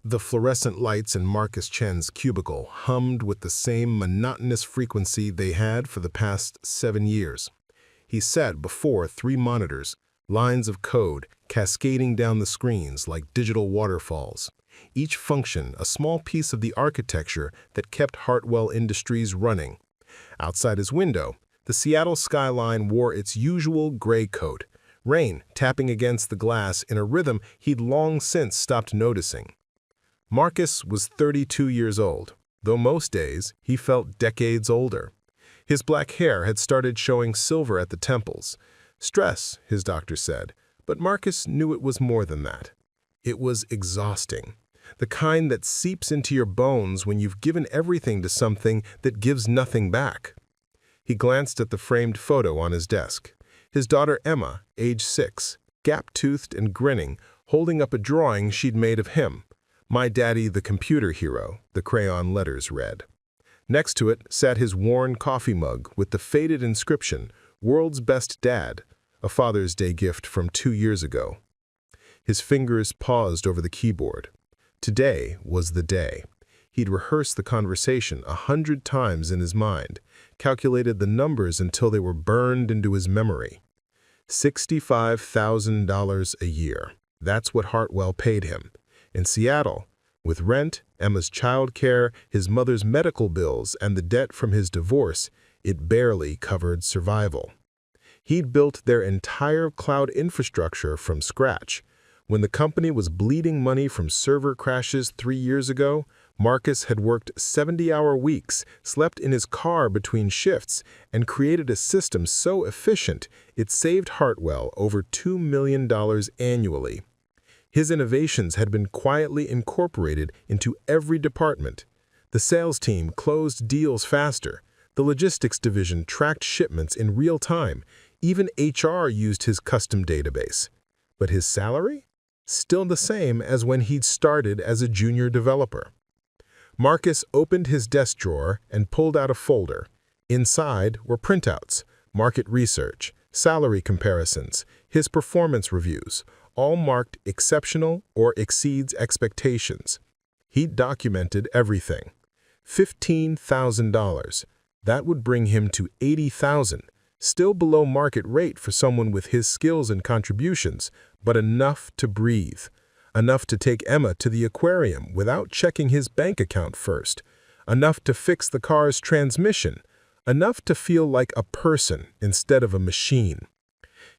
The fluorescent lights in Marcus Chen's cubicle hummed with the same monotonous frequency they had for the past 7 years. He sat before 3 monitors, lines of code cascading down the screens like digital waterfalls, each function a small piece of the architecture that kept Hartwell Industries running. Outside his window, the Seattle skyline wore its usual gray coat, rain tapping against the glass in a rhythm he'd long since stopped noticing. Marcus was 32 years old, though most days he felt decades older. His black hair had started showing silver at the temples. Stress, his doctor said, but Marcus knew it was more than that. It was exhausting, the kind that seeps into your bones when you've given everything to something that gives nothing back. He glanced at the framed photo on his desk. His daughter Emma, age 6, gap-toothed and grinning, holding up a drawing she'd made of him. "My daddy, the computer hero," the crayon letters read. Next to it sat his worn coffee mug with the faded inscription, "World's Best Dad," a Father's Day gift from 2 years ago. His fingers paused over the keyboard. Today was the day. He'd rehearsed the conversation 100 times in his mind, calculated the numbers until they were burned into his memory. $65,000 a year. That's what Hartwell paid him. In Seattle, with rent, Emma's childcare, his mother's medical bills, and the debt from his divorce, it barely covered survival. He'd built their entire cloud infrastructure from scratch. When the company was bleeding money from server crashes 3 years ago, Marcus had worked 70-hour weeks, slept in his car between shifts, and created a system so efficient it saved Hartwell over $2 million annually. His innovations had been quietly incorporated into every department. The sales team closed deals faster. The logistics division tracked shipments in real time. Even HR used his custom database. But his salary? Still the same as when he'd started as a junior developer. Marcus opened his desk drawer and pulled out a folder. Inside were printouts, market research, salary comparisons, his performance reviews, all marked exceptional or exceeds expectations. He'd documented everything. $15,000. That would bring him to $80,000, still below market rate for someone with his skills and contributions, but enough to breathe. Enough to take Emma to the aquarium without checking his bank account first. Enough to fix the car's transmission. Enough to feel like a person instead of a machine.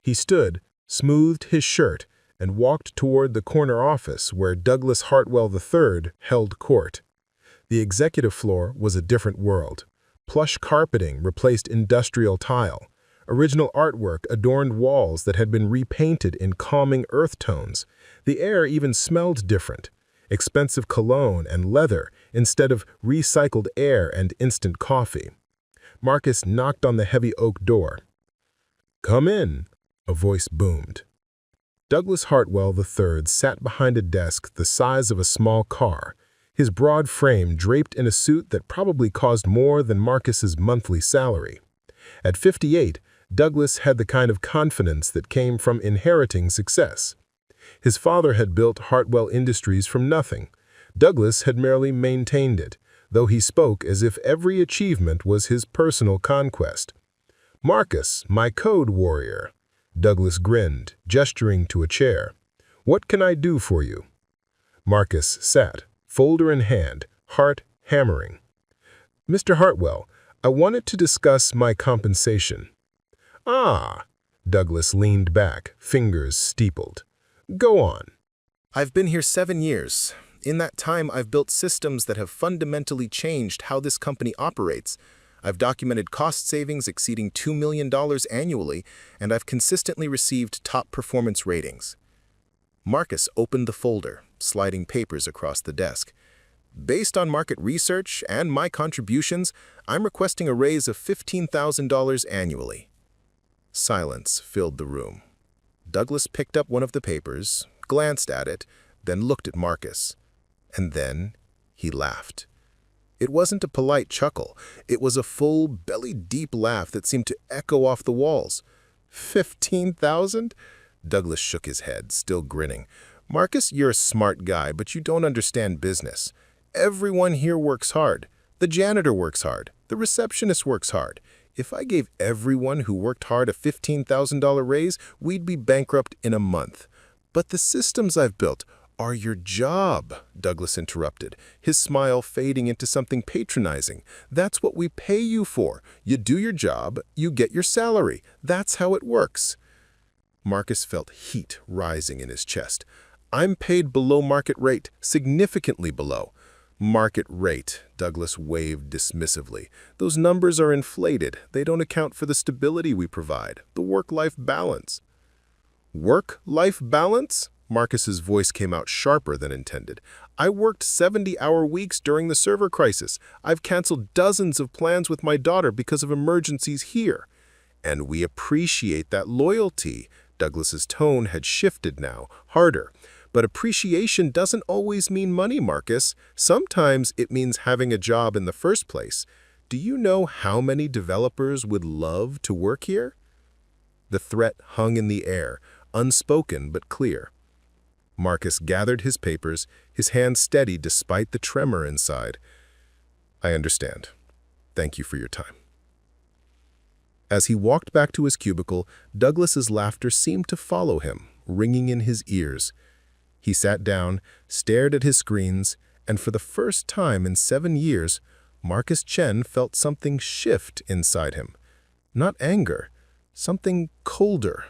He stood, smoothed his shirt, and walked toward the corner office where Douglas Hartwell III held court. The executive floor was a different world. Plush carpeting replaced industrial tile. Original artwork adorned walls that had been repainted in calming earth tones. The air even smelled different. Expensive cologne and leather instead of recycled air and instant coffee. Marcus knocked on the heavy oak door. "Come in," a voice boomed. Douglas Hartwell III sat behind a desk the size of a small car, his broad frame draped in a suit that probably cost more than Marcus's monthly salary. At 58, Douglas had the kind of confidence that came from inheriting success. His father had built Hartwell Industries from nothing. Douglas had merely maintained it, though he spoke as if every achievement was his personal conquest. "Marcus, my code warrior." Douglas grinned, gesturing to a chair. "What can I do for you?" Marcus sat, folder in hand, heart hammering. "Mr. Hartwell, I wanted to discuss my compensation." "Ah," Douglas leaned back, fingers steepled. "Go on." "I've been here 7 years. In that time, I've built systems that have fundamentally changed how this company operates. I've documented cost savings exceeding $2 million annually, and I've consistently received top performance ratings." Marcus opened the folder, sliding papers across the desk. "Based on market research and my contributions, I'm requesting a raise of $15,000 annually." Silence filled the room. Douglas picked up one of the papers, glanced at it, then looked at Marcus. And then he laughed. It wasn't a polite chuckle. It was a full, belly-deep laugh that seemed to echo off the walls. 15,000? Douglas shook his head, still grinning. Marcus, you're a smart guy, but you don't understand business. Everyone here works hard. The janitor works hard. The receptionist works hard. If I gave everyone who worked hard a $15,000 raise, we'd be bankrupt in a month. But the systems I've built are your job, Douglas interrupted, his smile fading into something patronizing. That's what we pay you for. You do your job, you get your salary. That's how it works. Marcus felt heat rising in his chest. I'm paid below market rate, significantly below. Market rate, Douglas waved dismissively. Those numbers are inflated. They don't account for the stability we provide, the work-life balance. Work-life balance? Marcus's voice came out sharper than intended. I worked 70-hour weeks during the server crisis. I've canceled dozens of plans with my daughter because of emergencies here. And we appreciate that loyalty. Douglas's tone had shifted now, harder. But appreciation doesn't always mean money, Marcus. Sometimes it means having a job in the first place. Do you know how many developers would love to work here? The threat hung in the air, unspoken but clear. Marcus gathered his papers, his hand steady despite the tremor inside. I understand. Thank you for your time. As he walked back to his cubicle, Douglas's laughter seemed to follow him, ringing in his ears. He sat down, stared at his screens, and for the first time in 7 years, Marcus Chen felt something shift inside him. Not anger, something colder.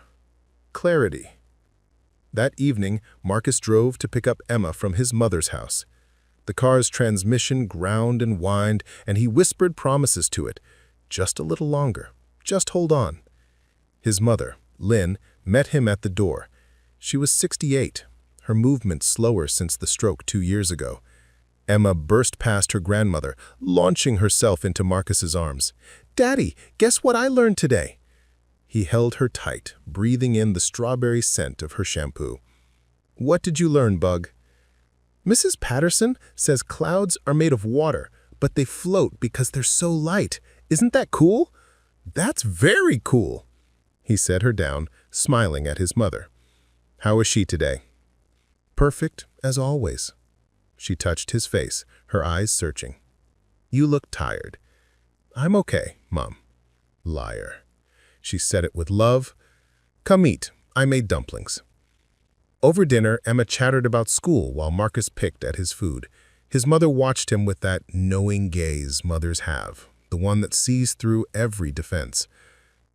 Clarity. That evening, Marcus drove to pick up Emma from his mother's house. The car's transmission ground and whined, and he whispered promises to it. Just a little longer. Just hold on. His mother, Lynn, met him at the door. She was 68, her movement slower since the stroke 2 years ago. Emma burst past her grandmother, launching herself into Marcus's arms. "Daddy, guess what I learned today?" He held her tight, breathing in the strawberry scent of her shampoo. "What did you learn, Bug?" "Mrs. Patterson says clouds are made of water, but they float because they're so light. Isn't that cool?" "That's very cool." He set her down, smiling at his mother. "How is she today?" "Perfect, as always." She touched his face, her eyes searching. "You look tired." "I'm okay, Mom." Liar. She said it with love. "Come eat. I made dumplings." Over dinner, Emma chattered about school while Marcus picked at his food. His mother watched him with that knowing gaze mothers have, the one that sees through every defense.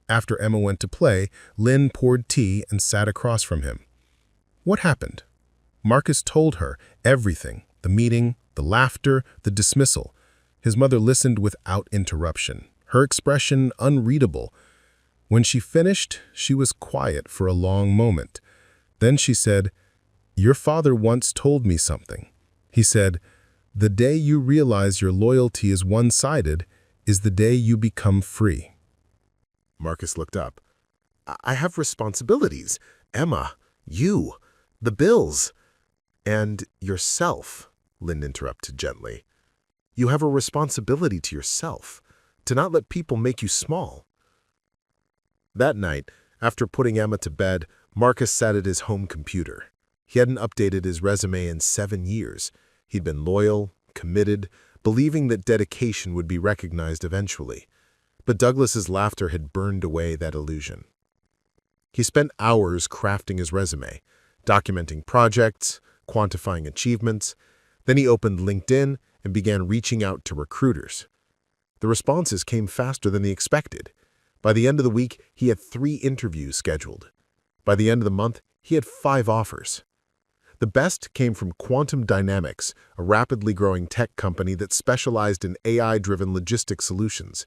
After Emma went to play, Lynn poured tea and sat across from him. What happened? Marcus told her everything, the meeting, the laughter, the dismissal. His mother listened without interruption, her expression unreadable. When she finished, she was quiet for a long moment. Then she said, "Your father once told me something. He said, the day you realize your loyalty is one-sided is the day you become free." Marcus looked up. "I have responsibilities. Emma, you, the bills, and yourself," Lynn interrupted gently. "You have a responsibility to yourself, to not let people make you small." That night, after putting Emma to bed, Marcus sat at his home computer. He hadn't updated his resume in 7 years. He'd been loyal, committed, believing that dedication would be recognized eventually. But Douglas's laughter had burned away that illusion. He spent hours crafting his resume, documenting projects, quantifying achievements. Then he opened LinkedIn and began reaching out to recruiters. The responses came faster than he expected. By the end of the week, he had 3 interviews scheduled. By the end of the month, he had 5 offers. The best came from Quantum Dynamics, a rapidly growing tech company that specialized in AI-driven logistics solutions.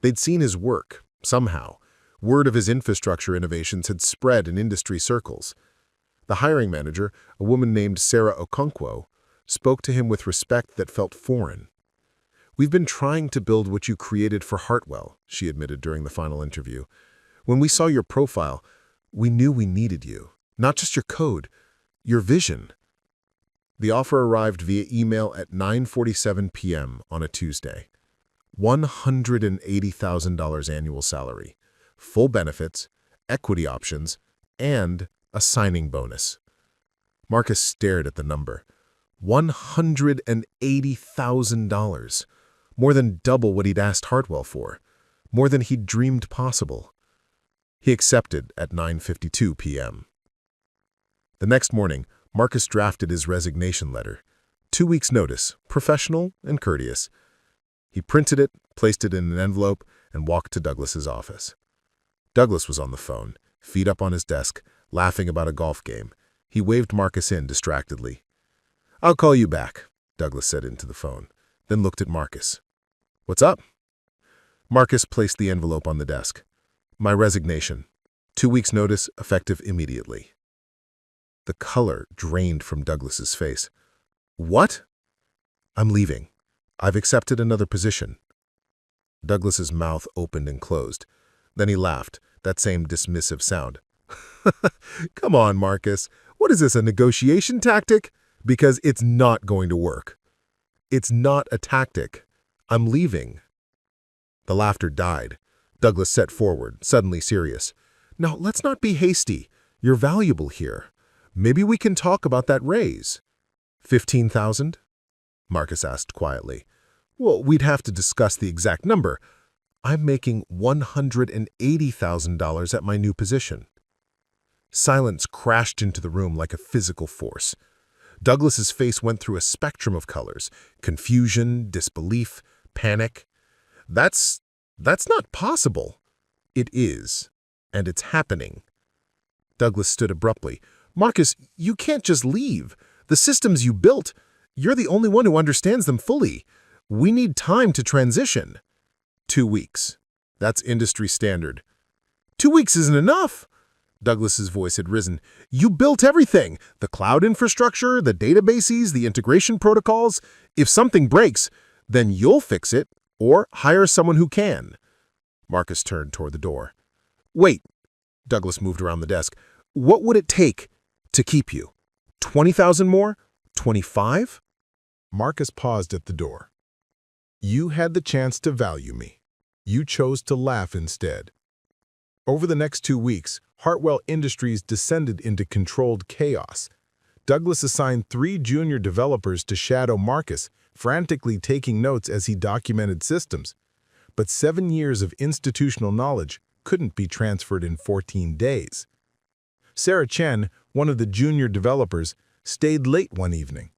They'd seen his work, somehow. Word of his infrastructure innovations had spread in industry circles. The hiring manager, a woman named Sarah Okonkwo, spoke to him with respect that felt foreign. "We've been trying to build what you created for Hartwell," she admitted during the final interview. "When we saw your profile, we knew we needed you. Not just your code, your vision." The offer arrived via email at 9:47 p.m. on a Tuesday. $180,000 annual salary, full benefits, equity options, and a signing bonus. Marcus stared at the number. $180,000. More than double what he'd asked Hartwell for. More than he'd dreamed possible. He accepted at 9:52 p.m. The next morning, Marcus drafted his resignation letter. 2 weeks' notice, professional and courteous. He printed it, placed it in an envelope, and walked to Douglas's office. Douglas was on the phone, feet up on his desk, laughing about a golf game. He waved Marcus in distractedly. "I'll call you back," Douglas said into the phone, then looked at Marcus. "What's up?" Marcus placed the envelope on the desk. "My resignation. 2 weeks' notice, effective immediately." The color drained from Douglas's face. "What?" "I'm leaving. I've accepted another position." Douglas's mouth opened and closed. Then he laughed, that same dismissive sound. "Come on, Marcus. What is this, a negotiation tactic? Because it's not going to work." "It's not a tactic. I'm leaving." The laughter died. Douglas sat forward, suddenly serious. "Now, let's not be hasty. You're valuable here. Maybe we can talk about that raise." "15,000?" Marcus asked quietly. "Well, we'd have to discuss the exact number. I'm making $180,000 at my new position." Silence crashed into the room like a physical force. Douglas's face went through a spectrum of colors: confusion, disbelief, panic. That's not possible." "It is, and it's happening." Douglas stood abruptly. "Marcus, you can't just leave. The systems you built, you're the only one who understands them fully. We need time to transition." 2 weeks. That's industry standard." 2 weeks isn't enough." Douglas's voice had risen. "You built everything. The cloud infrastructure, the databases, the integration protocols. If something breaks, then you'll fix it or hire someone who can." Marcus turned toward the door. "Wait." Douglas moved around the desk. "What would it take to keep you? 20,000 more? 25? Marcus paused at the door. "You had the chance to value me. You chose to laugh instead." Over the next 2 weeks, Hartwell Industries descended into controlled chaos. Douglas assigned 3 junior developers to shadow Marcus, frantically taking notes as he documented systems. But 7 years of institutional knowledge couldn't be transferred in 14 days. Sarah Chen, one of the junior developers, stayed late one evening.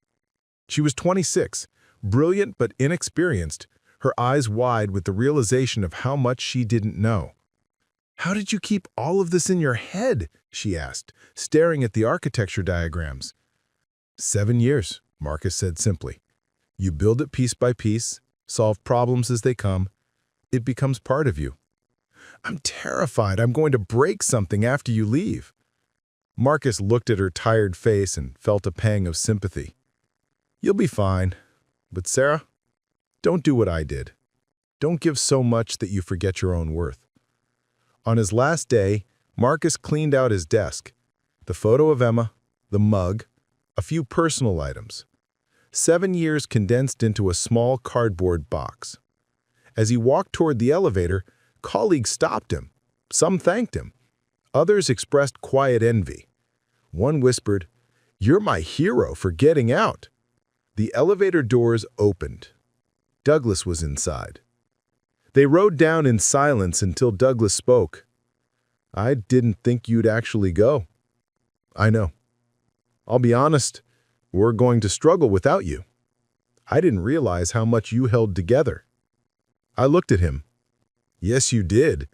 She was 26, brilliant but inexperienced, her eyes wide with the realization of how much she didn't know. "How did you keep all of this in your head?" she asked, staring at the architecture diagrams. 7 years, Marcus said simply. "You build it piece by piece, solve problems as they come. It becomes part of you." "I'm terrified I'm going to break something after you leave." Marcus looked at her tired face and felt a pang of sympathy. "You'll be fine. But Sarah, don't do what I did. Don't give so much that you forget your own worth." On his last day, Marcus cleaned out his desk. The photo of Emma, the mug, a few personal items. 7 years condensed into a small cardboard box. As he walked toward the elevator, colleagues stopped him. Some thanked him. Others expressed quiet envy. One whispered, "You're my hero for getting out." The elevator doors opened. Douglas was inside. They rode down in silence until Douglas spoke. "I didn't think you'd actually go." "I know. I'll be honest, we're going to struggle without you. I didn't realize how much you held together." I looked at him. "Yes, you did.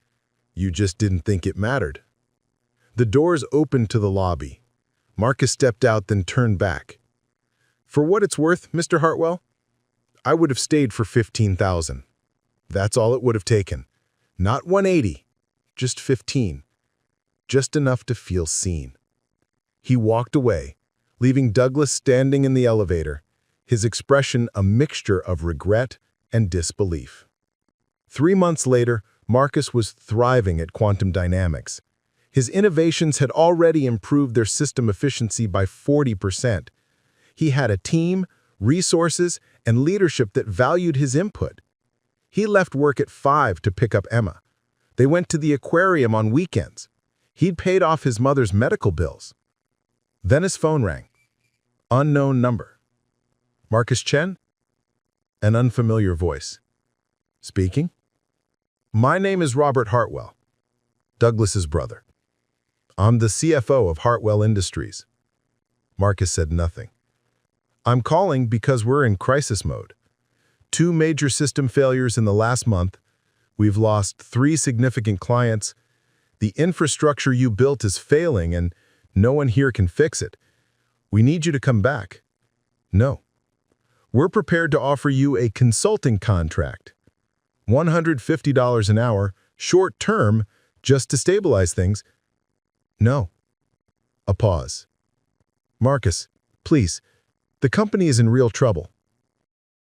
You just didn't think it mattered." The doors opened to the lobby. Marcus stepped out, then turned back. "For what it's worth, Mr. Hartwell, I would have stayed for 15,000. That's all it would have taken. Not 180, just 15. Just enough to feel seen." He walked away, leaving Douglas standing in the elevator, his expression a mixture of regret and disbelief. 3 months later, Marcus was thriving at Quantum Dynamics. His innovations had already improved their system efficiency by 40%. He had a team, resources, and leadership that valued his input. He left work at 5 to pick up Emma. They went to the aquarium on weekends. He'd paid off his mother's medical bills. Then his phone rang. Unknown number. Marcus Chen? An unfamiliar voice. Speaking? My name is Robert Hartwell, Douglas's brother. I'm the CFO of Hartwell Industries. Marcus said nothing. I'm calling because we're in crisis mode. 2 major system failures in the last month. We've lost 3 significant clients. The infrastructure you built is failing and no one here can fix it. We need you to come back. No. We're prepared to offer you a consulting contract. $150 an hour, short term, just to stabilize things. No. A pause. Marcus, please, the company is in real trouble.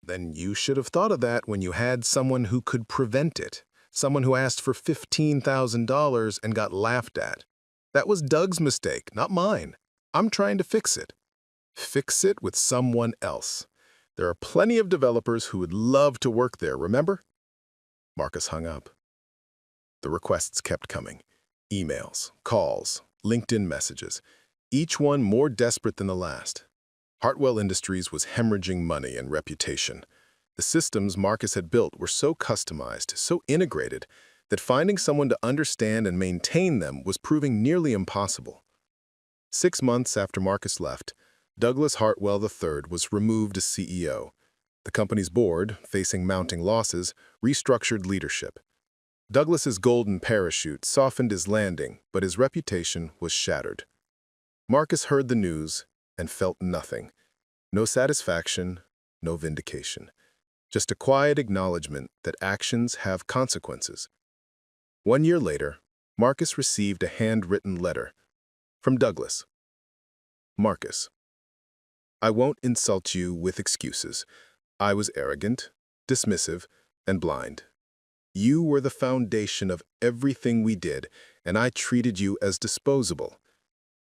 Then you should have thought of that when you had someone who could prevent it. Someone who asked for $15,000 and got laughed at. That was Doug's mistake, not mine. I'm trying to fix it. Fix it with someone else. There are plenty of developers who would love to work there, remember? Marcus hung up. The requests kept coming. Emails, calls, LinkedIn messages, each one more desperate than the last. Hartwell Industries was hemorrhaging money and reputation. The systems Marcus had built were so customized, so integrated, that finding someone to understand and maintain them was proving nearly impossible. 6 months after Marcus left, Douglas Hartwell III was removed as CEO. The company's board, facing mounting losses, restructured leadership. Douglas's golden parachute softened his landing, but his reputation was shattered. Marcus heard the news and felt nothing. No satisfaction, no vindication. Just a quiet acknowledgement that actions have consequences. 1 year later, Marcus received a handwritten letter from Douglas. Marcus, I won't insult you with excuses. I was arrogant, dismissive, and blind. You were the foundation of everything we did, and I treated you as disposable.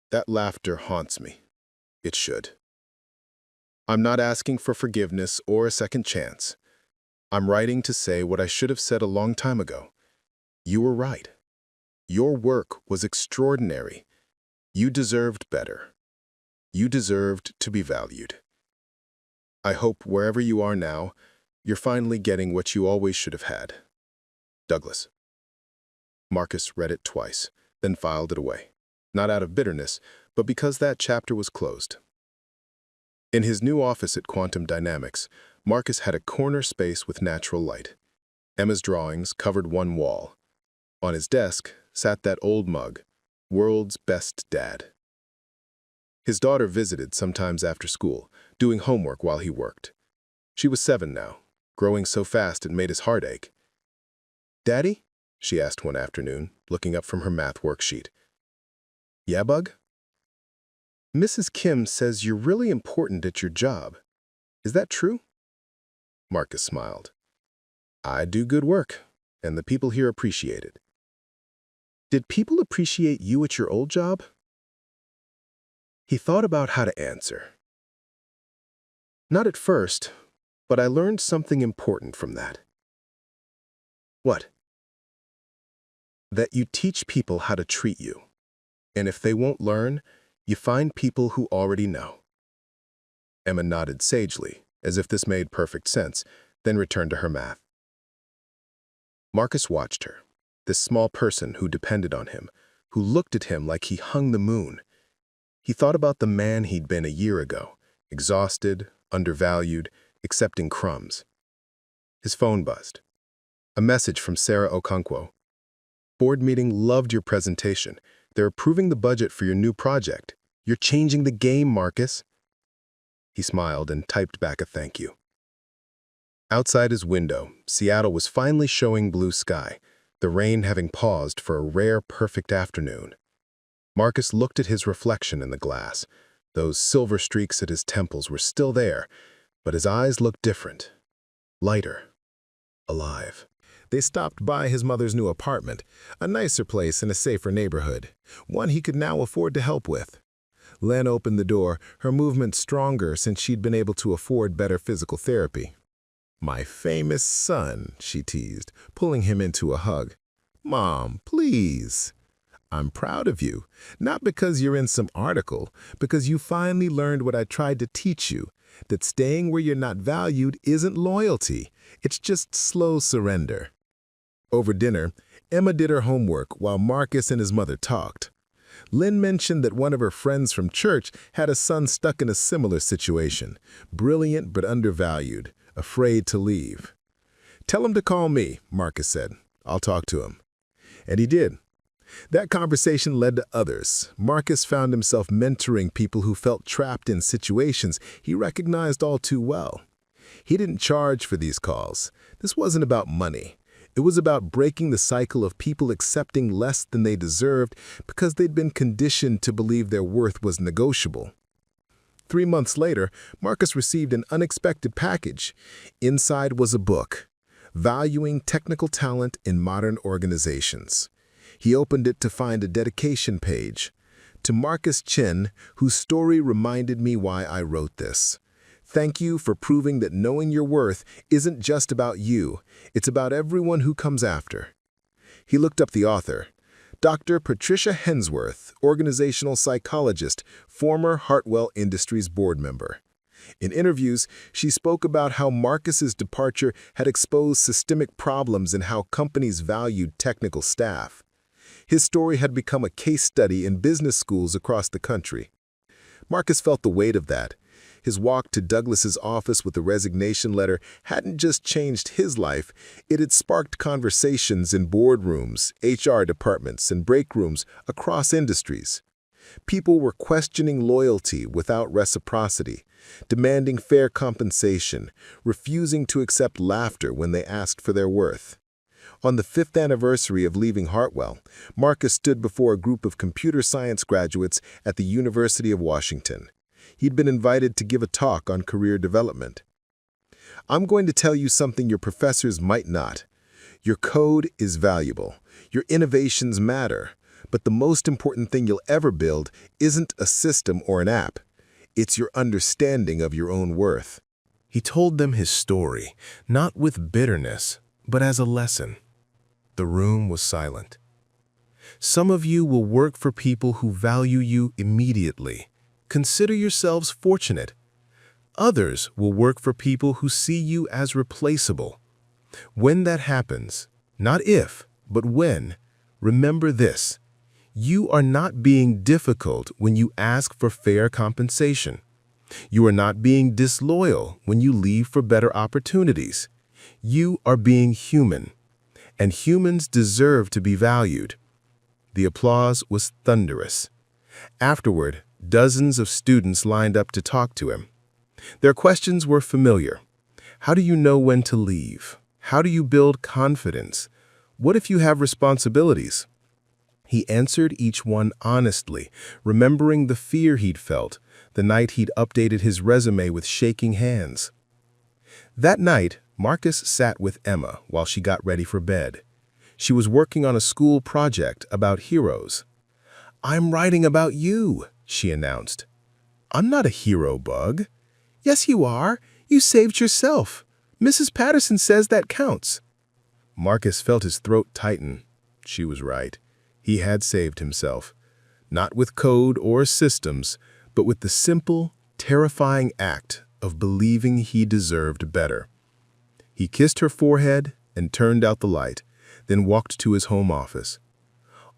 That laughter haunts me. It should. I'm not asking for forgiveness or a second chance. I'm writing to say what I should have said a long time ago. You were right. Your work was extraordinary. You deserved better. You deserved to be valued. I hope wherever you are now, you're finally getting what you always should have had. Douglas. Marcus read it twice, then filed it away. Not out of bitterness, but because that chapter was closed. In his new office at Quantum Dynamics, Marcus had a corner space with natural light. Emma's drawings covered one wall. On his desk sat that old mug, World's Best Dad. His daughter visited sometimes after school, doing homework while he worked. She was 7 now, growing so fast it made his heart ache. "Daddy?" she asked one afternoon, looking up from her math worksheet. "Yeah, Bug?" "Mrs. Kim says you're really important at your job. Is that true?" Marcus smiled. "I do good work, and the people here appreciate it." "Did people appreciate you at your old job?" He thought about how to answer. "Not at first, but I learned something important from that." "What?" "That you teach people how to treat you. And if they won't learn, you find people who already know." Emma nodded sagely, as if this made perfect sense, then returned to her math. Marcus watched her, this small person who depended on him, who looked at him like he hung the moon. He thought about the man he'd been a year ago, exhausted, undervalued, accepting crumbs. His phone buzzed. A message from Sarah Okonkwo. "Board meeting loved your presentation. They're approving the budget for your new project. You're changing the game, Marcus." He smiled and typed back a thank you. Outside his window, Seattle was finally showing blue sky, the rain having paused for a rare, perfect afternoon. Marcus looked at his reflection in the glass. Those silver streaks at his temples were still there, but his eyes looked different, lighter, alive. They stopped by his mother's new apartment, a nicer place in a safer neighborhood, one he could now afford to help with. Len opened the door, her movement stronger since she'd been able to afford better physical therapy. "My famous son," she teased, pulling him into a hug. "Mom, please." I'm proud of you, not because you're in some article, because you finally learned what I tried to teach you, that staying where you're not valued isn't loyalty, it's just slow surrender. Over dinner, Emma did her homework while Marcus and his mother talked. Lynn mentioned that one of her friends from church had a son stuck in a similar situation, brilliant but undervalued, afraid to leave. "Tell him to call me," Marcus said. "I'll talk to him." And he did. That conversation led to others. Marcus found himself mentoring people who felt trapped in situations he recognized all too well. He didn't charge for these calls. This wasn't about money. It was about breaking the cycle of people accepting less than they deserved because they'd been conditioned to believe their worth was negotiable. 3 months later, Marcus received an unexpected package. Inside was a book, Valuing Technical Talent in Modern Organizations. He opened it to find a dedication page. "To Marcus Chen, whose story reminded me why I wrote this. Thank you for proving that knowing your worth isn't just about you, it's about everyone who comes after." He looked up the author, Dr. Patricia Hensworth, organizational psychologist, former Hartwell Industries board member. In interviews, she spoke about how Marcus's departure had exposed systemic problems in how companies valued technical staff. His story had become a case study in business schools across the country. Marcus felt the weight of that. His walk to Douglas's office with the resignation letter hadn't just changed his life, it had sparked conversations in boardrooms, HR departments, and break rooms across industries. People were questioning loyalty without reciprocity, demanding fair compensation, refusing to accept laughter when they asked for their worth. On the 5th anniversary of leaving Hartwell, Marcus stood before a group of computer science graduates at the University of Washington. He'd been invited to give a talk on career development. "I'm going to tell you something your professors might not. Your code is valuable. Your innovations matter. But the most important thing you'll ever build isn't a system or an app. It's your understanding of your own worth." He told them his story, not with bitterness, but as a lesson. The room was silent. "Some of you will work for people who value you immediately. Consider yourselves fortunate. Others will work for people who see you as replaceable. When that happens, not if, but when, remember this. You are not being difficult when you ask for fair compensation. You are not being disloyal when you leave for better opportunities. You are being human, and humans deserve to be valued." The applause was thunderous. Afterward, dozens of students lined up to talk to him. Their questions were familiar. How do you know when to leave? How do you build confidence? What if you have responsibilities? He answered each one honestly, remembering the fear he'd felt the night he'd updated his resume with shaking hands. That night, Marcus sat with Emma while she got ready for bed. She was working on a school project about heroes. "I'm writing about you," she announced. "I'm not a hero, Bug." "Yes, you are. You saved yourself. Mrs. Patterson says that counts." Marcus felt his throat tighten. She was right. He had saved himself. Not with code or systems, but with the simple, terrifying act of believing he deserved better. He kissed her forehead and turned out the light, then walked to his home office.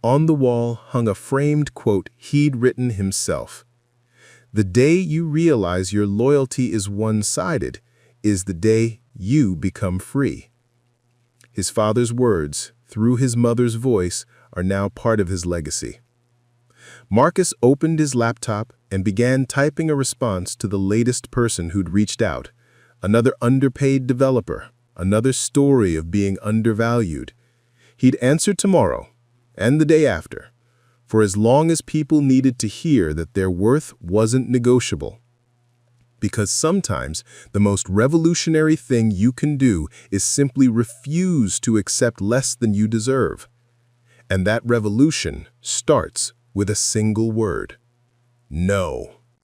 On the wall hung a framed quote he'd written himself. "The day you realize your loyalty is one-sided is the day you become free." His father's words, through his mother's voice, are now part of his legacy. Marcus opened his laptop and began typing a response to the latest person who'd reached out. Another underpaid developer, another story of being undervalued. He'd answer tomorrow, and the day after, for as long as people needed to hear that their worth wasn't negotiable. Because sometimes the most revolutionary thing you can do is simply refuse to accept less than you deserve. And that revolution starts with a single word: no.